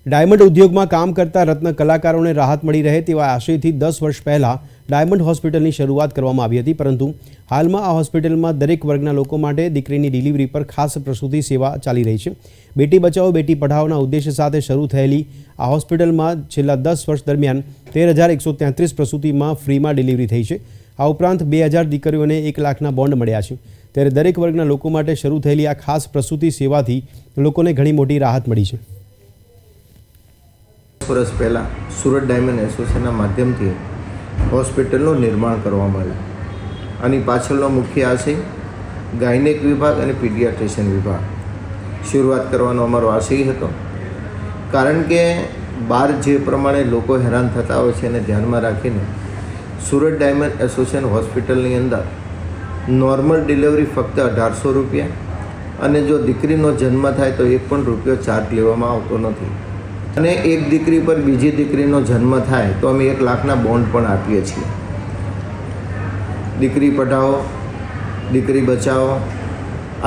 Diamond ઉદ્યોગમાં કામ કરતા રત્ન કલાકારોને રાહત મળી રહે તેવા આશયથી 10 વર્ષ પહેલાં ડાયમંડ હોસ્પિટલની શરૂઆત કરવામાં આવી હતી, પરંતુ હાલમાં આ હોસ્પિટલમાં દરેક વર્ગના લોકો માટે દીકરીની ડિલિવરી પર ખાસ પ્રસૂતિ સેવા ચાલી રહી છે। બેટી બચાવો બેટી પઢાઓના ઉદ્દેશ્ય સાથે શરૂ થયેલી આ હોસ્પિટલમાં છેલ્લા 10 વર્ષ દરમિયાન 13,133 પ્રસૂતિમાં ફ્રીમાં ડિલિવરી થઈ છે। આ ઉપરાંત 2,000 દીકરીઓને 1 લાખના બોન્ડ મળ્યા છે। ત્યારે દરેક વર્ગના લોકો માટે શરૂ થયેલી આ ખાસ પ્રસૂતિ સેવાથી લોકોને ઘણી મોટી રાહત મળી છે। વર્ષ પહેલાં સુરત ડાયમંડ એસોસિએશનના માધ્યમથી હોસ્પિટલનું નિર્માણ કરવામાં આવ્યું। આની પાછળનો મુખ્ય આશય ગાયનેક વિભાગ અને પીડિયાટ્રિશિયન વિભાગ શરૂઆત કરવાનો અમારો આશય હતો, કારણ કે બહાર જે પ્રમાણે લોકો હેરાન થતા હોય છે એને ધ્યાનમાં રાખીને સુરત ડાયમંડ એસોસિએશન હોસ્પિટલની અંદર નોર્મલ ડિલિવરી ફક્ત 1800 રૂપિયા, અને જો દીકરીનો જન્મ થાય તો 1 પણ રૂપિયો ચાર્જ લેવામાં આવતો નથી, અને એક દીકરી પર બીજી દીકરીનો જન્મ થાય તો અમે 1 લાખના બોન્ડ પણ આપીએ છીએ। દીકરી પઢાઓ દીકરી બચાવો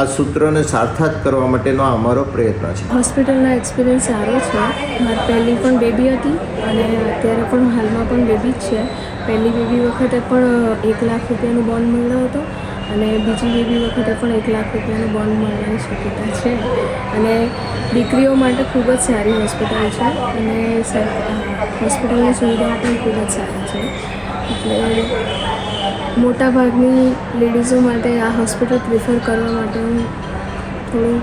આ સૂત્રને સાર્થક કરવા માટેનો અમારો પ્રયત્ન છે। હોસ્પિટલનો એક્સપિરિયન્સ સારો છે। મારી પહેલી પણ બેબી હતી અને અત્યારે પણ હાલમાં પણ બેબી જ છે। પહેલી બેબી વખતે પણ 1 લાખ રૂપિયાનો બોન્ડ મળ્યો હતો અને બીજી બેબી વખતે પણ 1 લાખ રૂપિયાનો બોન્ડ મળવાની શક્યતા છે, અને દીકરીઓ માટે ખૂબ જ સારી હોસ્પિટલ છે અને હોસ્પિટલની સુવિધાઓ પણ ખૂબ જ સારી છે। એટલે મોટાભાગની લેડીઝો માટે આ હોસ્પિટલ પ્રિફર કરવા માટે હું થોડું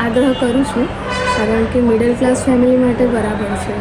આગ્રહ કરું છું, કારણ કે મિડલ ક્લાસ ફેમિલી માટે બરાબર છે।